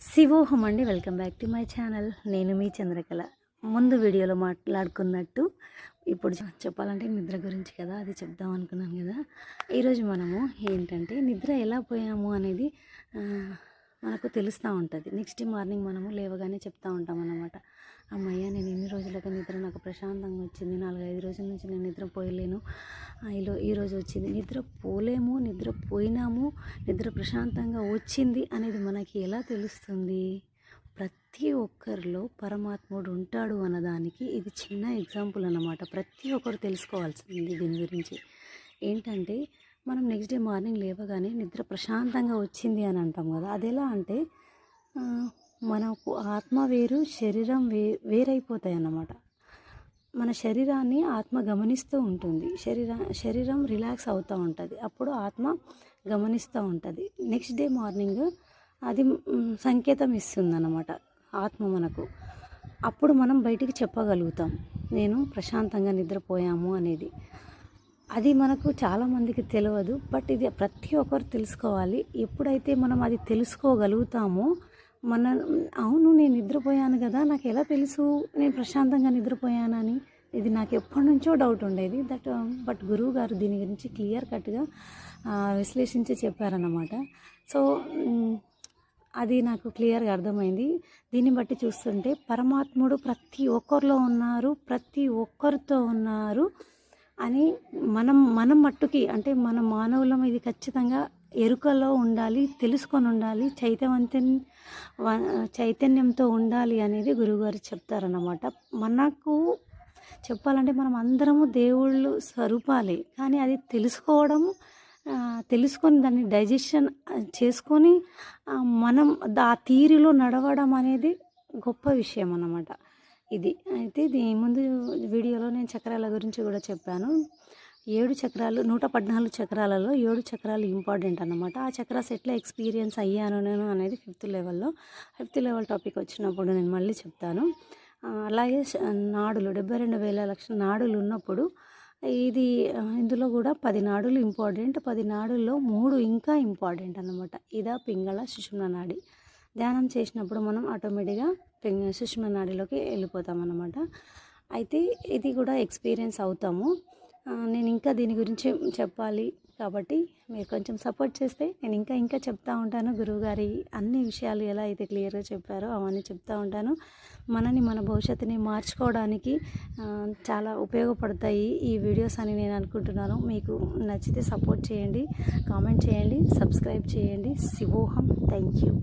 శివోహం అండి. Welcome back to my channel. నేను మీ చంద్రకళ. ముందు వీడియోలో మాట్లాడుకున్నట్టు ఇప్పుడు చెప్పాలంటే నిద్ర గురించి కదా, అది చెప్దాం అనుకున్నాను కదా. ఈరోజు మనము ఏంటంటే నిద్ర ఎలా పోయాము అనేది మనకు తెలుస్తూ ఉంటుంది. నెక్స్ట్ మార్నింగ్ మనము లేవగానే చెప్తూ ఉంటాం అన్నమాట. అమ్మయ్య, నేను ఇన్ని రోజులుగా నిద్ర నాకు ప్రశాంతంగా వచ్చింది, 4-5 రోజుల నుంచి నేను నిద్ర పోయలేను, ఈరోజు వచ్చింది. నిద్ర పోలేము, నిద్ర పోయినాము, నిద్ర ప్రశాంతంగా వచ్చింది అనేది మనకి ఎలా తెలుస్తుంది? ప్రతి ఒక్కరిలో పరమాత్ముడు ఉంటాడు అన్నదానికి ఇది చిన్న ఎగ్జాంపుల్ అన్నమాట. ప్రతి ఒక్కరు తెలుసుకోవాల్సింది దీని గురించి. ఏంటంటే మనం నెక్స్ట్ డే మార్నింగ్ లేవగానే నిద్ర ప్రశాంతంగా వచ్చింది అని అంటాం కదా. అది ఎలా అంటే మనకు ఆత్మ వేరు, శరీరం వేరైపోతాయి అన్నమాట. మన శరీరాన్ని ఆత్మ గమనిస్తూ ఉంటుంది, శరీరం రిలాక్స్ అవుతూ ఉంటుంది, అప్పుడు ఆత్మ గమనిస్తూ ఉంటుంది. నెక్స్ట్ డే మార్నింగ్ అది సంకేతం ఇస్తుంది అన్నమాట ఆత్మ మనకు. అప్పుడు మనం బయటికి చెప్పగలుగుతాం, నేను ప్రశాంతంగా నిద్రపోయాము అనేది. అది మనకు చాలామందికి తెలియదు, బట్ ఇది ప్రతి ఒక్కరు తెలుసుకోవాలి. ఎప్పుడైతే మనం అది తెలుసుకోగలుగుతామో అవును, నేను నిద్రపోయాను కదా, నాకు ఎలా తెలుసు నేను ప్రశాంతంగా నిద్రపోయానని? ఇది నాకు ఎప్పటి నుంచో డౌట్ ఉండేది. బట్ గురువు గారు దీని గురించి క్లియర్ కట్గా విశ్లేషించి చెప్పారన్నమాట. సో అది నాకు క్లియర్గా అర్థమైంది. దీన్ని బట్టి చూస్తుంటే పరమాత్ముడు ప్రతి ఒక్కరిలో ఉన్నారు, ప్రతి ఒక్కరితో ఉన్నారు అని మనం మట్టుకి, అంటే మన మానవులం ఇది ఖచ్చితంగా ఎరుకలో ఉండాలి, తెలుసుకొని ఉండాలి, చైతన్యంతో ఉండాలి అనేది గురువుగారు చెప్తారన్నమాట. మనకు చెప్పాలంటే మనం అందరము దేవుళ్ళు స్వరూపాలే, కానీ అది తెలుసుకొని దాన్ని డైజెషన్ చేసుకొని మనం ఆ తీరులో నడవడం అనేది గొప్ప విషయం అన్నమాట. ఇది అయితే దీని ముందు వీడియోలో నేను చక్రాల గురించి కూడా చెప్పాను. 7 చక్రాలు, 114 చక్రాలలో 7 చక్రాలు ఇంపార్టెంట్ అన్నమాట. ఆ చక్రాస్ ఎట్లా ఎక్స్పీరియన్స్ అయ్యాను నేను అనేది 5th లెవెల్ టాపిక్ వచ్చినప్పుడు నేను మళ్ళీ చెప్తాను. అలాగే నాడులు 72,000 లక్షల నాడులు ఉన్నప్పుడు ఇందులో కూడా 10 నాడులు ఇంపార్టెంట్. 10 నాడుల్లో 3 ఇంకా ఇంపార్టెంట్ అన్నమాట. ఇదా, పింగళ, సుషుమ్న నాడి. ధ్యానం చేసినప్పుడు మనం ఆటోమేటిక్గా సుషుమ్న నాడిలోకి వెళ్ళిపోతాం అన్నమాట. అయితే ఇది కూడా ఎక్స్పీరియన్స్ అవుతాము. నేను ఇంకా దీని గురించి చెప్పాలి కాబట్టి మీరు కొంచెం సపోర్ట్ చేస్తే నేను ఇంకా చెప్తూ ఉంటాను. గురువుగారి అన్ని విషయాలు ఎలా అయితే క్లియర్గా చెప్పారో అవన్నీ చెప్తూ ఉంటాను. మన భవిష్యత్తుని మార్చుకోవడానికి చాలా ఉపయోగపడతాయి ఈ వీడియోస్ అని నేను అనుకుంటున్నాను. మీకు నచ్చితే సపోర్ట్ చేయండి, కామెంట్ చేయండి, సబ్స్క్రైబ్ చేయండి. శివోహం. Thank you.